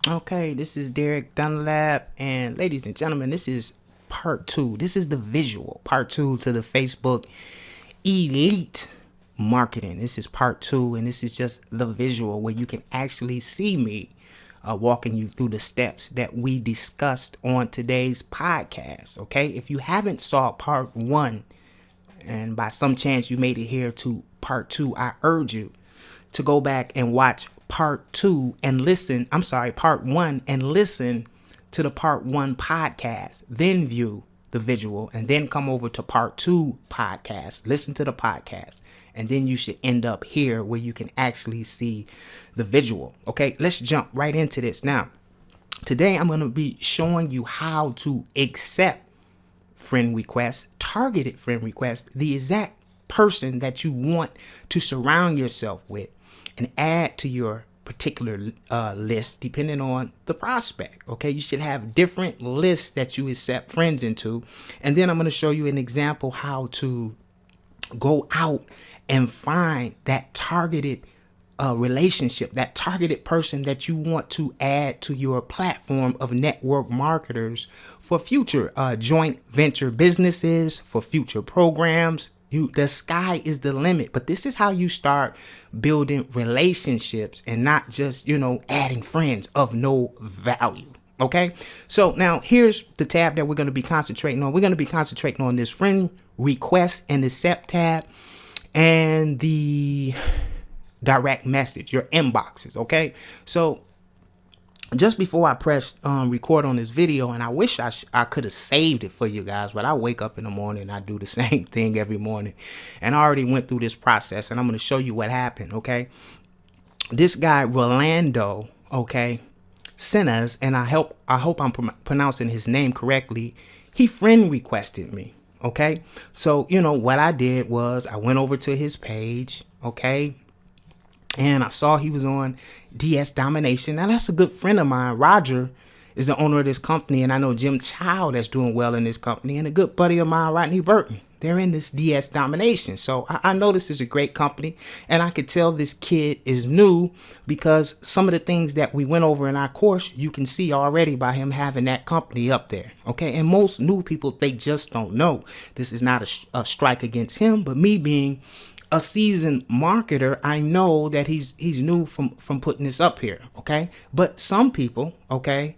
Okay, this is Derek Dunlap, and ladies and gentlemen, this is part two. This is the visual part two to the Facebook Elite Marketing. This is part two, and this is just the visual where you can actually see me walking you through the steps that we discussed on today's podcast. Okay, if you haven't saw part one, and by some chance you made it here to part two, I urge you to go back and watch part two and listen. I'm sorry, part one, and listen to the part one podcast, then view the visual, and then come over to part two podcast, listen to the podcast, and then you should end up here where you can actually see the visual. Okay, let's jump right into this. Now, today I'm going to be showing you how to accept friend requests, targeted friend requests, the exact person that you want to surround yourself with and add to your particular list depending on the prospect. Okay, you should have different lists that you accept friends into, and then I'm going to show you an example how to go out and find that targeted relationship, that targeted person that you want to add to your platform of network marketers for future joint venture businesses, for future programs. The sky is the limit, but this is how you start building relationships and not just, adding friends of no value. Okay, so now here's the tab that we're going to be concentrating on. We're going to be concentrating on this friend request and accept tab and the direct message, your inboxes. Okay, so just before I press record on this video, and I wish I could have saved it for you guys, but I wake up in the morning and I do the same thing every morning, and I already went through this process, and I'm going to show you what happened. Okay, this guy Rolando, okay, sent us, and I hope I'm pronouncing his name correctly. He friend requested me. Okay, so what I did was I went over to his page. Okay, and I saw he was on DS Domination. Now, that's a good friend of mine. Roger is the owner of this company, and I know Jim Chow that's doing well in this company, and a good buddy of mine, Rodney Burton. They're in this DS Domination. So I know this is a great company, and I could tell this kid is new because some of the things that we went over in our course, you can see already by him having that company up there. Okay, and most new people, they just don't know. This is not a strike against him, but me being a seasoned marketer, I know that he's new from putting this up here. Okay, but some people, okay,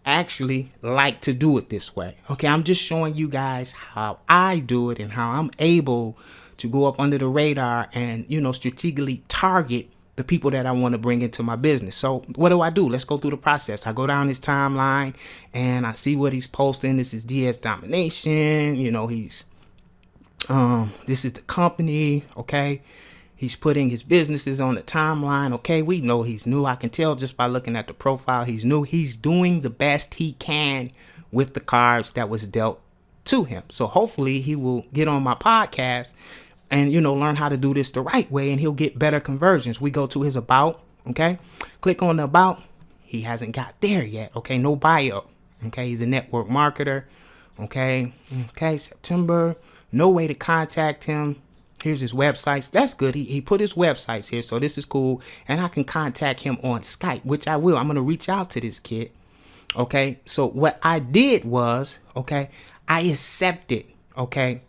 actually like to do it this way. Okay, I'm just showing you guys how I do it and how I'm able to go up under the radar and strategically target the people that I want to bring into my business. So what do? Let's go through the process. I go down his timeline and I see what he's posting. This is DS Domination. He's this is the company. Okay, he's putting his businesses on the timeline. Okay, we know he's new. I can tell just by looking at the profile he's new. He's doing the best he can with the cards that was dealt to him. So hopefully he will get on my podcast and learn how to do this the right way, and he'll get better conversions. We go to his about. Okay, click on the about. He hasn't got there yet. Okay, no bio. Okay, he's a network marketer. Okay, September. No way to contact him. Here's his websites. That's good. He put his websites here, so this is cool. And I can contact him on Skype, which I will. I'm going to reach out to this kid. Okay, so what I did was, okay, I accepted, okay,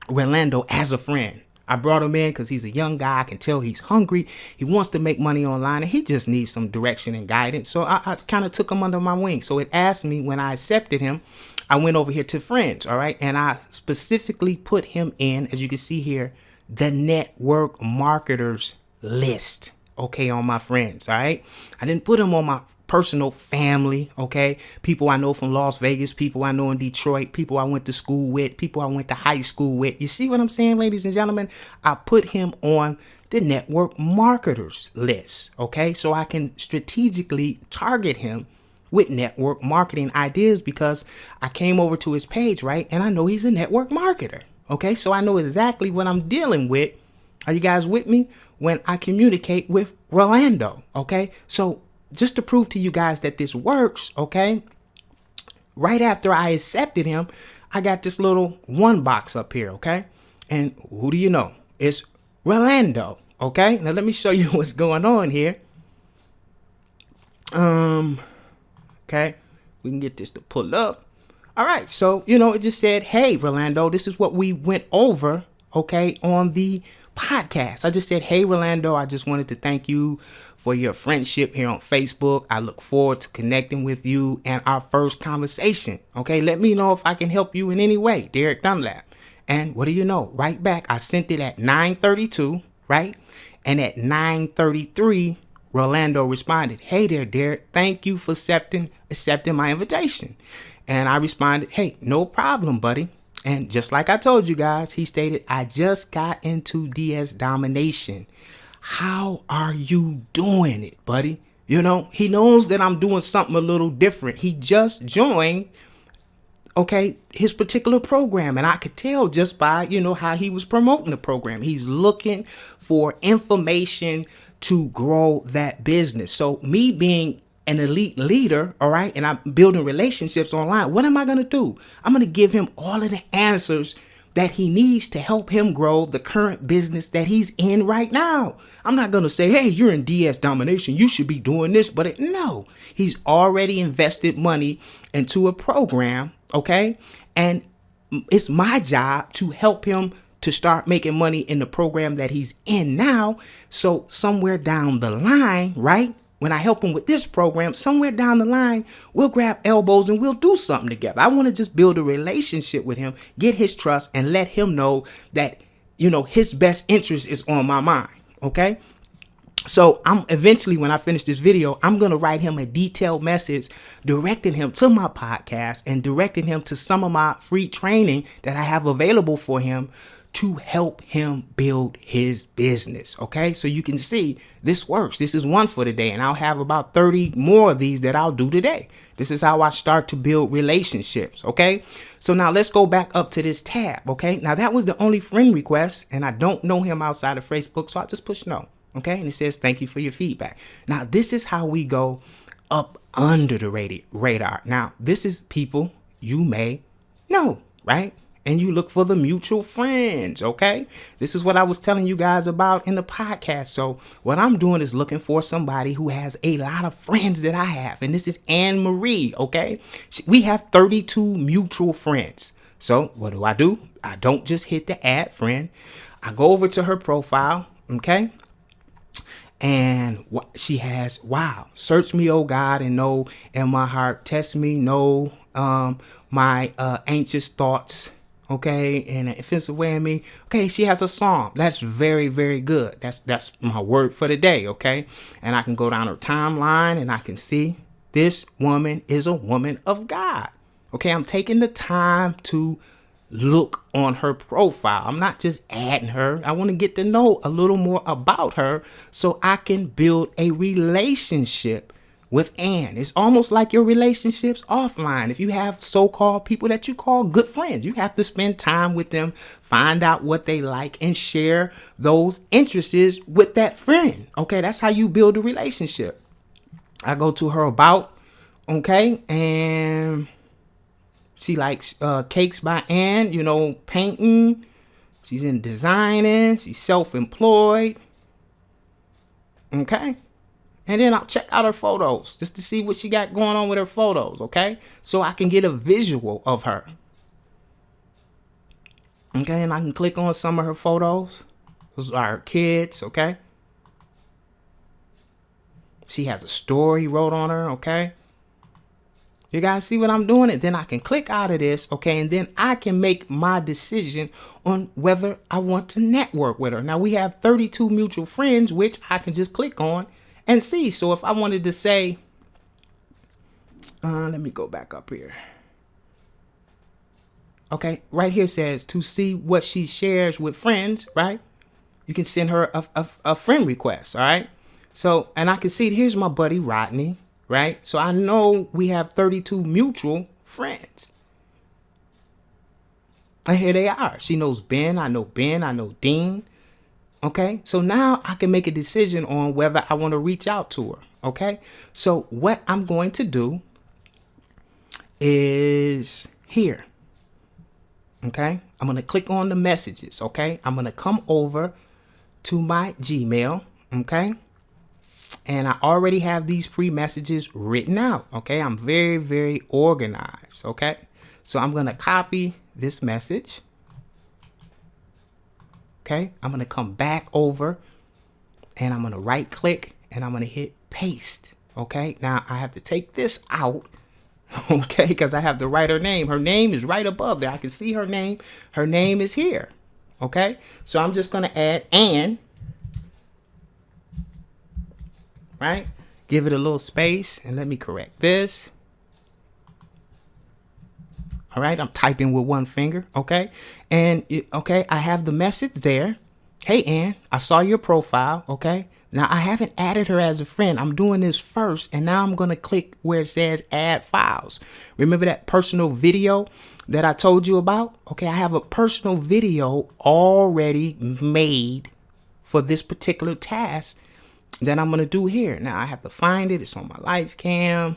Rolando as a friend. I brought him in because he's a young guy. I can tell he's hungry. He wants to make money online, and he just needs some direction and guidance. So I kind of took him under my wing. So it asked me when I accepted him, I went over here to friends, all right? And I specifically put him in, as you can see here, the network marketers list, okay, on my friends, all right? I didn't put him on my personal family, okay? People I know from Las Vegas, people I know in Detroit, people I went to school with, people I went to high school with. You see what I'm saying, ladies and gentlemen? I put him on the network marketers list, okay? So I can strategically target him with network marketing ideas because I came over to his page, right? And I know he's a network marketer. Okay, so I know exactly what I'm dealing with. Are you guys with me? When I communicate with Rolando. Okay, so just to prove to you guys that this works, okay, right after I accepted him, I got this little one box up here, okay? And who do you know? It's Rolando, okay? Now let me show you what's going on here. Okay, we can get this to pull up. All right, so, it just said, hey, Rolando, this is what we went over, okay, on the podcast. I just said, hey, Rolando, I just wanted to thank you for your friendship here on Facebook. I look forward to connecting with you and our first conversation, okay? Let me know if I can help you in any way, Derek Dunlap. And what do you know? Right back, I sent it at 9:32, right? And at 9:33, Rolando responded, hey there, Derek, thank you for accepting my invitation. And I responded, hey, no problem, buddy. And just like I told you guys, he stated, I just got into DS domination. How are you doing it, buddy? He knows that I'm doing something a little different. He just joined, okay, his particular program. And I could tell just by, how he was promoting the program. He's looking for information to grow that business. So me being an elite leader, all right, and I'm building relationships online, what am I going to do? I'm going to give him all of the answers that he needs to help him grow the current business that he's in right now. I'm not going to say, hey, you're in DS domination, you should be doing this, but no, he's already invested money into a program, okay? And it's my job to help him to start making money in the program that he's in now. So somewhere down the line, right, when I help him with this program, somewhere down the line, we'll grab elbows and we'll do something together. I want to just build a relationship with him, get his trust, and let him know that, his best interest is on my mind. Okay. So I'm eventually, when I finish this video, I'm going to write him a detailed message directing him to my podcast and directing him to some of my free training that I have available for him to help him build his business. Okay, so you can see this works. This is one for today, and I'll have about 30 more of these that I'll do today. This is how I start to build relationships. Okay, so now let's go back up to this tab. Okay, now that was the only friend request, and I don't know him outside of Facebook, so I just push no. Okay, and it says thank you for your feedback. Now this is how we go up under the radar. Now this is people you may know, right? And you look for the mutual friends, okay? This is what I was telling you guys about in the podcast. So what I'm doing is looking for somebody who has a lot of friends that I have. And this is Anne Marie, okay? We have 32 mutual friends. So what do? I don't just hit the add friend. I go over to her profile, okay? And she has, wow, search me, oh God, and know in my heart, test me, know my anxious thoughts, okay, in an offensive way in me. Okay, she has a psalm. That's very, very good. That's my word for the day, okay? And I can go down her timeline and I can see this woman is a woman of God. Okay, I'm taking the time to look on her profile. I'm not just adding her. I want to get to know a little more about her so I can build a relationship with Anne. It's almost like your relationships offline. If you have so-called people that you call good friends, you have to spend time with them, find out what they like, and share those interests with that friend. Okay, that's how you build a relationship. I go to her about, okay, and she likes Cakes by Anne, painting. She's in designing. She's self-employed. Okay. And then I'll check out her photos just to see what she got going on with her photos, okay? So I can get a visual of her. Okay, and I can click on some of her photos. Those are her kids, okay? She has a story wrote on her, okay? You guys see what I'm doing? And then I can click out of this, okay? And then I can make my decision on whether I want to network with her. Now, we have 32 mutual friends, which I can just click on and see. So if I wanted to say, let me go back up here. Okay, right here says to see what she shares with friends, right? You can send her a friend request, all right? So, and I can see, here's my buddy Rodney, right? So I know we have 32 mutual friends. And here they are. She knows Ben, I know Dean. Okay, so now I can make a decision on whether I want to reach out to her. Okay, so what I'm going to do is here. Okay, I'm going to click on the messages. Okay, I'm going to come over to my Gmail. Okay, And I already have these pre-messages written out. Okay, I'm very, very organized. Okay, so I'm going to copy this message. Okay, I'm going to come back over and I'm going to right click and I'm going to hit paste. Okay, now I have to take this out. Okay, because I have to write her name. Her name is right above there. I can see her name. Her name is here. Okay, so I'm just going to add Ann. Right, give it a little space and let me correct this. All right, I'm typing with one finger. Okay, and okay, I have the message there. Hey, Ann, I saw your profile. Okay, now I haven't added her as a friend. I'm doing this first, and now I'm going to click where it says add files. Remember that personal video that I told you about? Okay, I have a personal video already made for this particular task that I'm going to do here. Now I have to find it. It's on my live cam.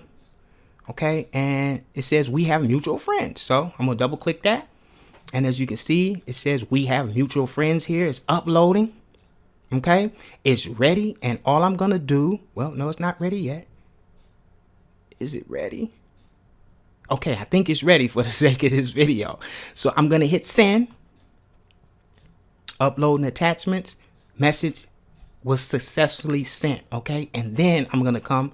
Okay, and it says we have mutual friends. So I'm going to double click that. And as you can see, it says we have mutual friends here. It's uploading. Okay, it's ready. And all I'm going to do, well, no, it's not ready yet. Is it ready? Okay, I think it's ready for the sake of this video. So I'm going to hit send. Uploading attachments. Message was successfully sent. Okay, and then I'm going to come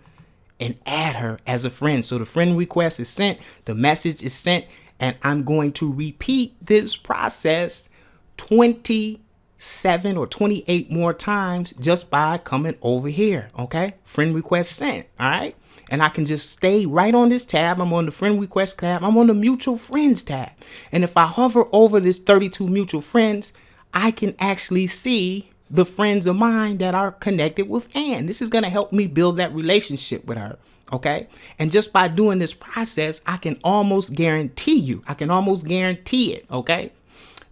and add her as a friend. So the friend request is sent, the message is sent, and I'm going to repeat this process 27 or 28 more times just by coming over here. Okay, friend request sent. All right, and I can just stay right on this tab. I'm on the friend request tab. I'm on the mutual friends tab, and if I hover over this 32 mutual friends, I can actually see the friends of mine that are connected with Ann. This is going to help me build that relationship with her. Okay. And just by doing this process, I can almost guarantee it. Okay,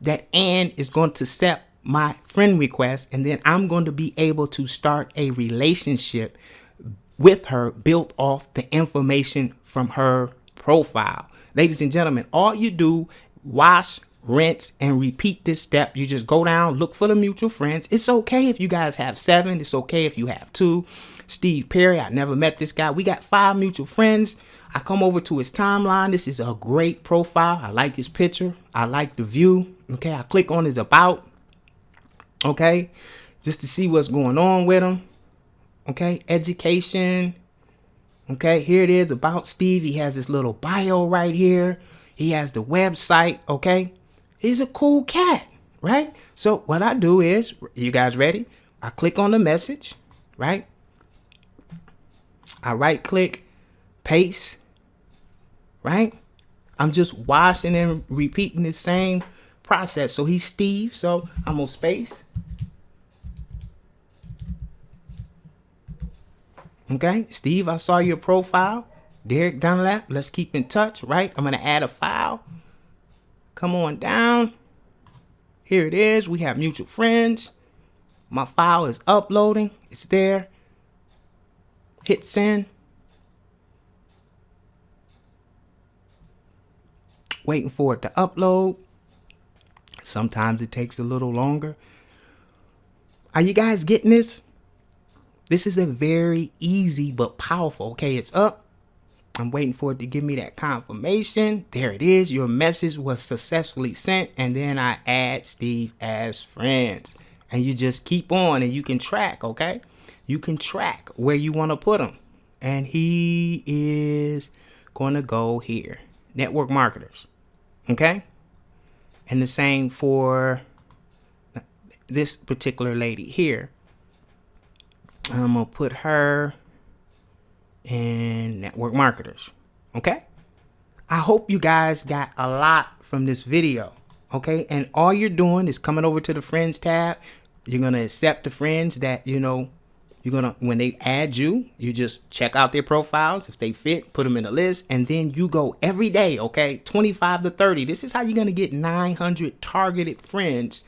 that Ann is going to accept my friend request. And then I'm going to be able to start a relationship with her built off the information from her profile. Ladies and gentlemen, all you do, wash, rinse, and repeat this step. You just go down, look for the mutual friends. It's okay if you guys have 7. It's okay if you have 2. Steve Perry, I never met this guy. We got 5 mutual friends. I come over to his timeline. This is a great profile. I like his picture. I like the view. Okay, I click on his about. Okay, just to see what's going on with him. Okay, education. Okay, here it is about Steve. He has his little bio right here. He has the website. Okay. He's a cool cat, right? So what I do is, you guys ready? I click on the message, right? I right click, paste, right? I'm just washing and repeating the same process. So he's Steve, so I'm gonna space. Okay, Steve, I saw your profile. Derek Dunlap, let's keep in touch, right? I'm gonna add a file. Come on down. Here it is. We have mutual friends. My file is uploading. It's there. Hit send. Waiting for it to upload. Sometimes it takes a little longer. Are you guys getting this? This is a very easy but powerful. Okay, it's up. I'm waiting for it to give me that confirmation. There it is. Your message was successfully sent. And then I add Steve as friends. And you just keep on and you can track, okay? You can track where you want to put him. And he is going to go here. Network marketers. Okay? And the same for this particular lady here. I'm going to put her and network marketers. Okay, I hope you guys got a lot from this video. Okay, and all you're doing is coming over to the friends tab. You're gonna accept the friends that you're gonna, when they add you, you just check out their profiles. If they fit, put them in the list, and then you go every day. Okay, 25 to 30. This is how you're gonna get 900 targeted friends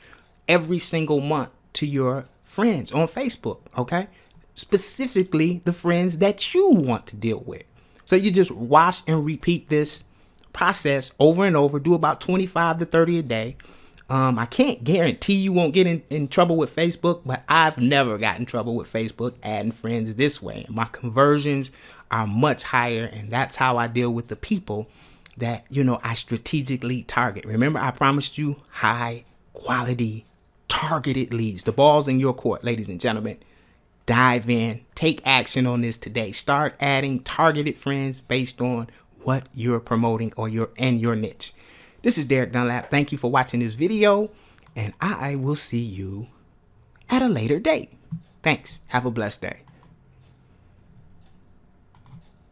every single month to your friends on Facebook. Okay, specifically the friends that you want to deal with. So you just wash and repeat this process over and over. Do about 25 to 30 a day. I can't guarantee you won't get in trouble with Facebook, but I've never gotten in trouble with Facebook adding friends this way. My conversions are much higher, and that's how I deal with the people that, I strategically target. Remember, I promised you high quality targeted leads. The ball's in your court, ladies and gentlemen. Dive in, take action on this today. Start adding targeted friends based on what you're promoting or your niche. This is Derek Dunlap. Thank you for watching this video, and I will see you at a later date. Thanks. Have a blessed day.